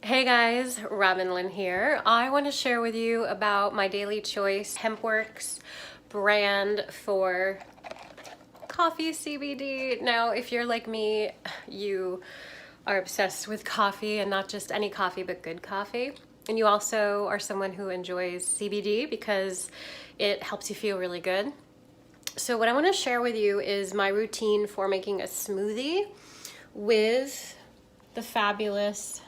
Hey guys, Robin Lynn here. I want to share with you about my Daily Choice HempWorx brand for coffee CBD. Now, if you're like me, you are obsessed with coffee, and not just any coffee, but good coffee. And you also are someone who enjoys CBD because it helps you feel really good. So what I want to share with you is my routine for making a smoothie with the fabulous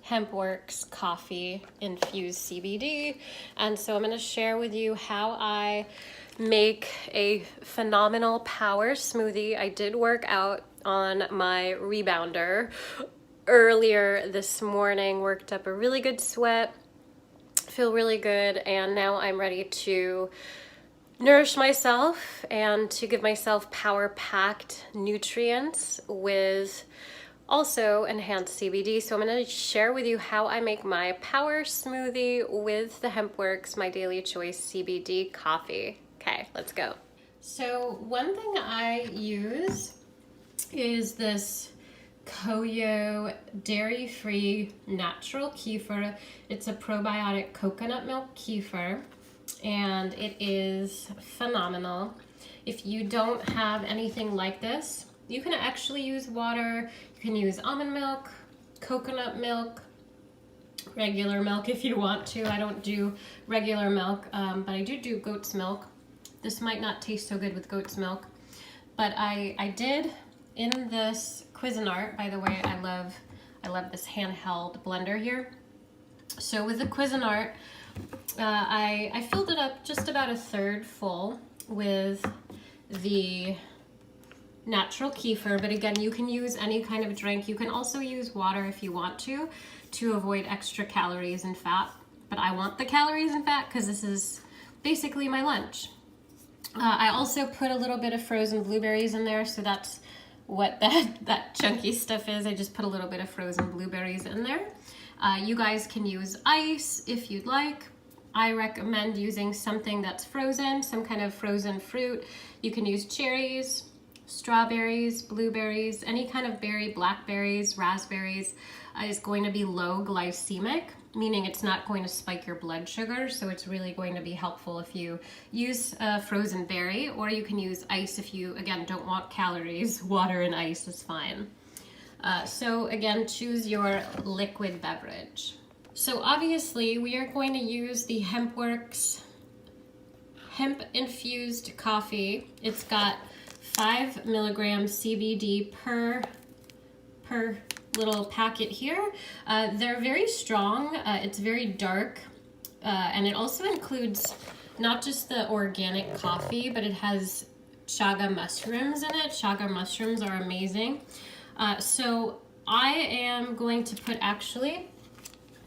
HempWorx coffee infused CBD. And so I'm going to share with you how I make a phenomenal power smoothie. I did work out on my rebounder earlier this morning, worked up a really good sweat, feel really good, and now I'm ready to nourish myself and to give myself power-packed nutrients with also enhanced CBD. So I'm going to share with you how I make my power smoothie with the HempWorx, my Daily Choice CBD coffee. Okay, let's go. So one thing I use is this Koyo dairy-free natural kefir. It's a probiotic coconut milk kefir, and it is phenomenal. If you don't have anything like this, you can actually use water. You can use almond milk, coconut milk, regular milk if you want to. I don't do regular milk, but I do goat's milk. This might not taste so good with goat's milk, but I did in this Cuisinart. By the way, I love this handheld blender here. So with the Cuisinart, I filled it up just about a third full with the natural kefir, but again, you can use any kind of drink. You can also use water if you want to avoid extra calories and fat, but I want the calories and fat because this is basically my lunch. I also put a little bit of frozen blueberries in there, so that's what that chunky stuff is. I just put a little bit of frozen blueberries in there. You guys can use ice if you'd like. I recommend using something that's frozen, some kind of frozen fruit. You can use cherries, strawberries, blueberries, any kind of berry, blackberries, raspberries is going to be low glycemic, meaning it's not going to spike your blood sugar. So it's really going to be helpful if you use a frozen berry, or you can use ice if you, again, don't want calories. Water and ice is fine. So again, choose your liquid beverage. So obviously we are going to use the HempWorx hemp infused coffee. It's got 5 milligrams CBD per little packet here. They're very strong. It's very dark, and it also includes not just the organic coffee, but it has chaga mushrooms in it. Chaga mushrooms are amazing. So I am going to put, I'm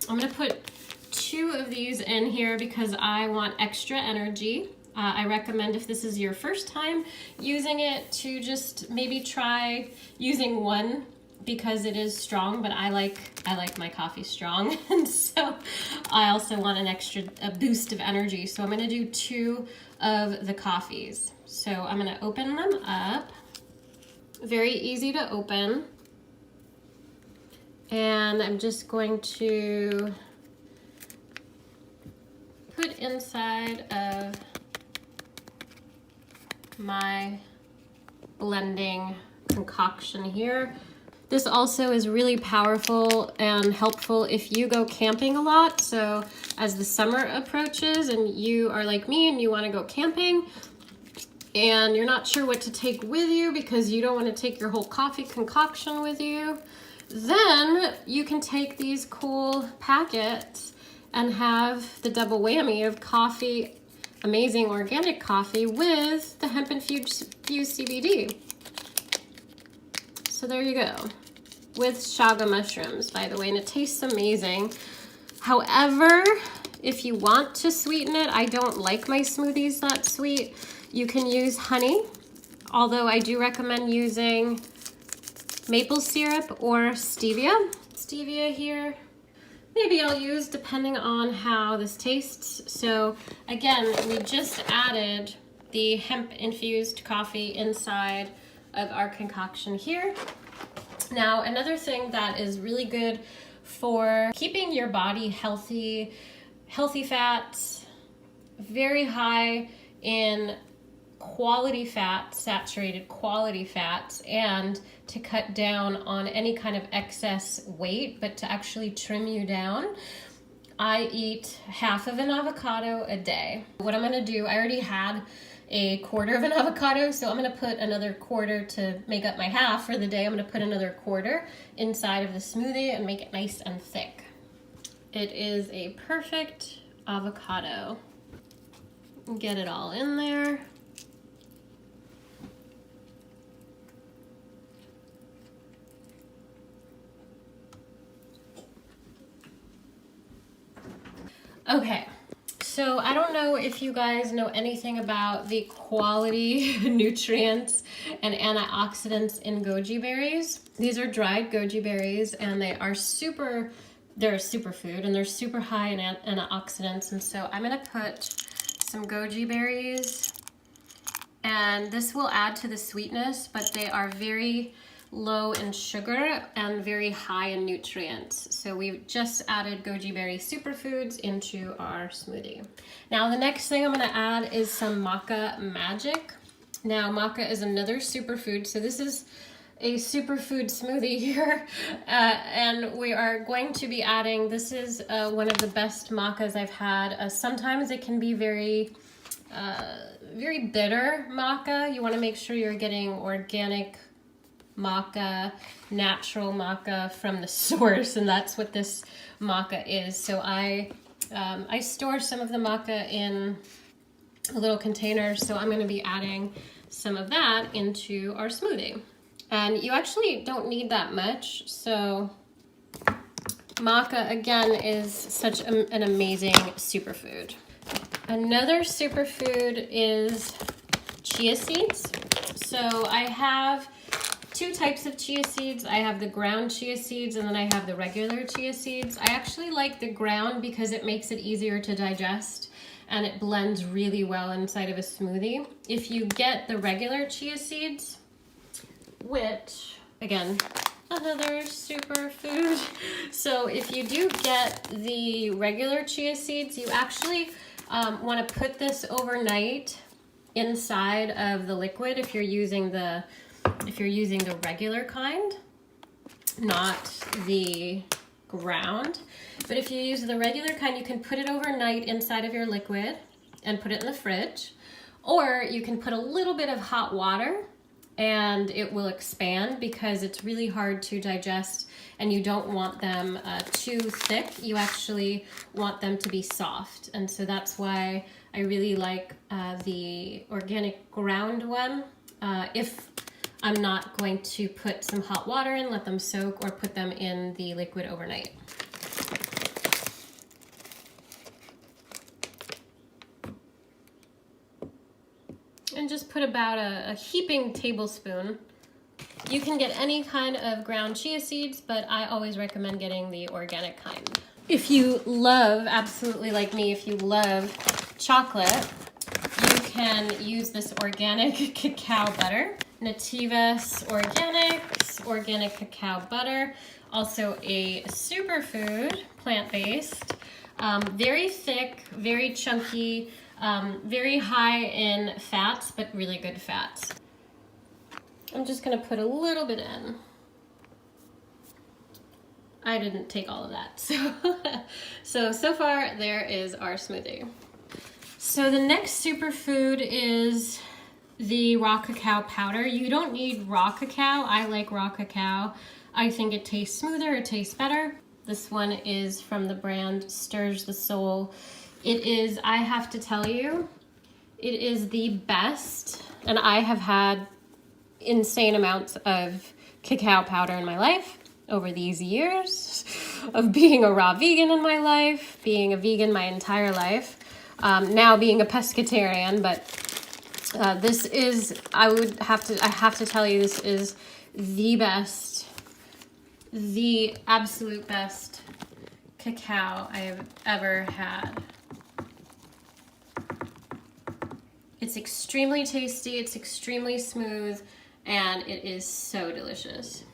going to put 2 of these in here because I want extra energy. I recommend, if this is your first time using it, to just maybe try using 1 because it is strong, but I like my coffee strong, and so I also want a boost of energy. So I'm going to do 2 of the coffees. So I'm going to open them up. Very easy to open. And I'm just going to put inside of my blending concoction here. This also is really powerful and helpful if you go camping a lot. So as the summer approaches and you are like me and you want to go camping and you're not sure what to take with you because you don't want to take your whole coffee concoction with you, then you can take these cool packets and have the double whammy of coffee, amazing organic coffee with the hemp infused CBD. So there you go, with chaga mushrooms, by the way, and it tastes amazing. However, if you want to sweeten it, I don't like my smoothies that sweet. You can use honey, although I do recommend using maple syrup or stevia. Stevia here, maybe I'll use depending on how this tastes. So again, we just added the hemp infused coffee inside of our concoction here. Now, another thing that is really good for keeping your body healthy, healthy fats, very high in quality fats, saturated quality fats, and to cut down on any kind of excess weight, but to actually trim you down. I eat half of an avocado a day. What I'm gonna do, I already had a quarter of an avocado, so I'm gonna put another quarter to make up my half for the day. I'm gonna put another quarter inside of the smoothie and make it nice and thick. It is a perfect avocado. Get it all in there. Okay, so I don't know if you guys know anything about the quality nutrients and antioxidants in goji berries. These are dried goji berries, and they're a superfood, and they're super high in antioxidants. And so I'm gonna put some goji berries, and this will add to the sweetness, but they are very low in sugar and very high in nutrients. So we've just added goji berry superfoods into our smoothie. Now the next thing I'm gonna add is some maca magic. Now maca is another superfood, so this is a superfood smoothie here, and we are going to be adding, this is one of the best macas I've had. Sometimes it can be very bitter maca. You wanna make sure you're getting organic maca, natural maca from the source, and that's what this maca is. So I store some of the maca in a little container, so I'm going to be adding some of that into our smoothie. And you actually don't need that much, so maca again is such an amazing superfood. Another superfood is chia seeds. So I have two types of chia seeds. I have the ground chia seeds, and then I have the regular chia seeds. I actually like the ground because it makes it easier to digest and it blends really well inside of a smoothie. If you get the regular chia seeds, which again, another superfood. So if you do get the regular chia seeds, you actually want to put this overnight inside of the liquid if you're using the regular kind, not the ground. But if you use the regular kind, you can put it overnight inside of your liquid and put it in the fridge, or you can put a little bit of hot water and it will expand because it's really hard to digest, and you don't want them too thick. You actually want them to be soft, and so that's why I really like the organic ground one. If I'm not going to put some hot water in, let them soak, or put them in the liquid overnight. And just put about a heaping tablespoon. You can get any kind of ground chia seeds, but I always recommend getting the organic kind. If you love, absolutely like me, if you love chocolate, you can use this organic cacao butter. Nativas Organics, organic cacao butter, also a superfood, plant-based, very thick, very chunky, very high in fats, but really good fats. I'm just gonna put a little bit in. I didn't take all of that, so far there is our smoothie. So the next superfood is the raw cacao powder. You don't need raw cacao. I like raw cacao. I think it tastes smoother, it tastes better. This one is from the brand Stirs the Soul. It is, I have to tell you, it is the best, and I have had insane amounts of cacao powder in my life over these years of being a raw vegan in my life, being a vegan my entire life, now being a pescatarian, but this is, I have to tell you, this is the best, the absolute best cacao I have ever had. It's extremely tasty, it's extremely smooth, and it is so delicious.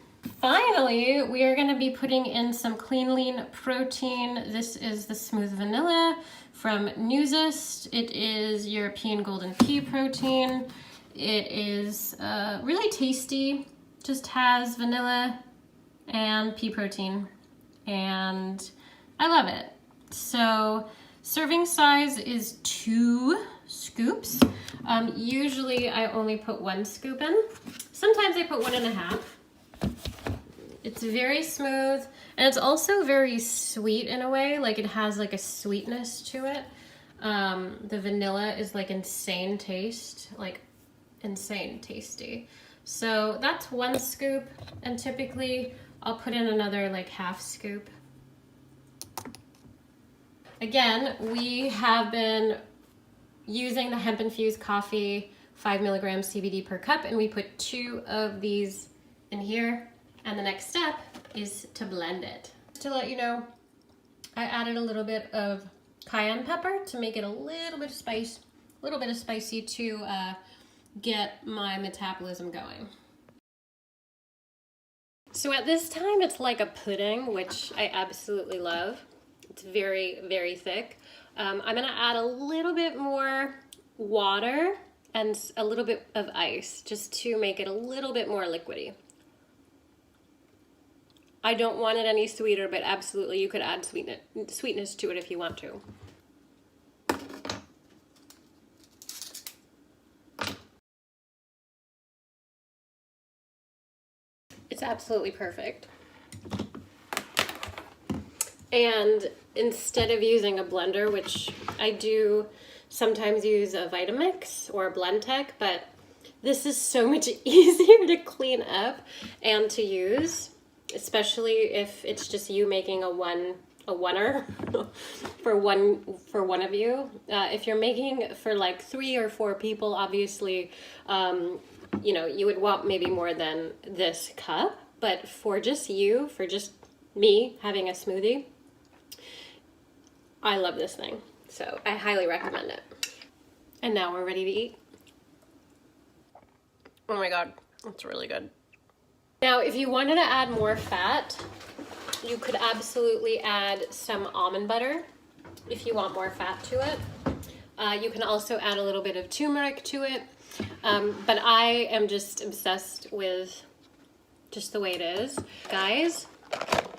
Finally, we are going to be putting in some clean lean protein. This is the smooth vanilla from Newzest. It is European golden pea protein. It is really tasty, just has vanilla and pea protein, and I love it. So serving size is 2 scoops. Usually I only put 1 scoop in. Sometimes I put 1.5. It's very smooth, and it's also very sweet in a way, like it has like a sweetness to it. The vanilla is like insane taste, like insane tasty. So that's 1 scoop, and typically I'll put in another like 1/2 scoop. Again, we have been using the hemp infused coffee, 5 milligrams CBD per cup, and we put 2 of these in here. And the next step is to blend it. To let you know, I added a little bit of cayenne pepper to make it a little bit of spicy to get my metabolism going. So at this time, it's like a pudding, which I absolutely love. It's very, very thick. I'm gonna add a little bit more water and a little bit of ice just to make it a little bit more liquidy. I don't want it any sweeter, but absolutely you could add sweetness to it if you want to. It's absolutely perfect. And instead of using a blender, which I do sometimes use a Vitamix or a Blendtec, but this is so much easier to clean up and to use, especially if it's just you making a oneer for one of you. If you're making for like 3 or 4 people, obviously, you know, you would want maybe more than this cup, but for just you, for just me having a smoothie, I love this thing. So I highly recommend it. And now we're ready to eat. Oh my God, that's really good. Now, if you wanted to add more fat, you could absolutely add some almond butter if you want more fat to it. You can also add a little bit of turmeric to it. But I am just obsessed with just the way it is. Guys,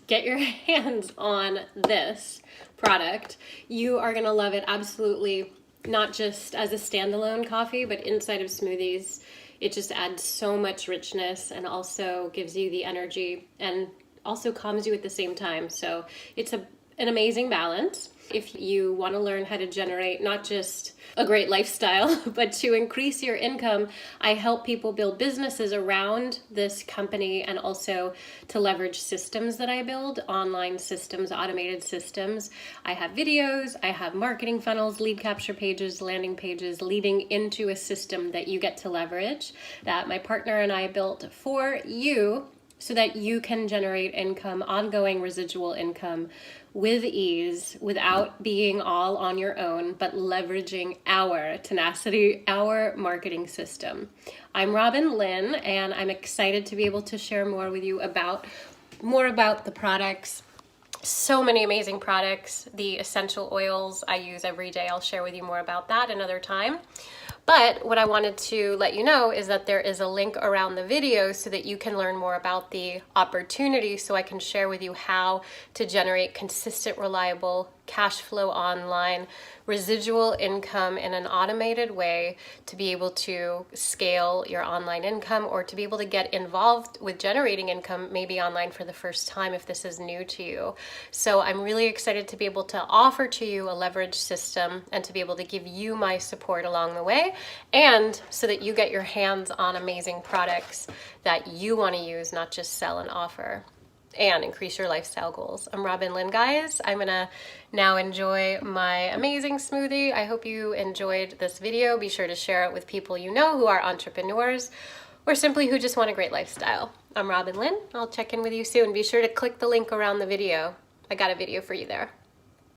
get your hands on this product. You are gonna love it absolutely, not just as a standalone coffee, but inside of smoothies. It just adds so much richness and also gives you the energy and also calms you at the same time. So it's an amazing balance. If you want to learn how to generate not just a great lifestyle, but to increase your income, I help people build businesses around this company and also to leverage systems that I build, online systems, automated systems. I have videos, I have marketing funnels, lead capture pages, landing pages leading into a system that you get to leverage that my partner and I built for you so that you can generate income, ongoing residual income with ease without being all on your own, but leveraging our tenacity, our marketing system. I'm Robin Lynn, and I'm excited to be able to share more with you about the products. So many amazing products. The essential oils I use every day. I'll share with you more about that another time. But what I wanted to let you know is that there is a link around the video so that you can learn more about the opportunity, so I can share with you how to generate consistent, reliable cash flow online, residual income in an automated way to be able to scale your online income or to be able to get involved with generating income maybe online for the first time if this is new to you. So I'm really excited to be able to offer to you a leverage system and to be able to give you my support along the way, and so that you get your hands on amazing products that you want to use, not just sell and offer, and increase your lifestyle goals. I'm Robin Lynn, guys. I'm gonna now enjoy my amazing smoothie. I hope you enjoyed this video. Be sure to share it with people you know who are entrepreneurs or simply who just want a great lifestyle. I'm Robin Lynn. I'll check in with you soon. Be sure to click the link around the video. I got a video for you there.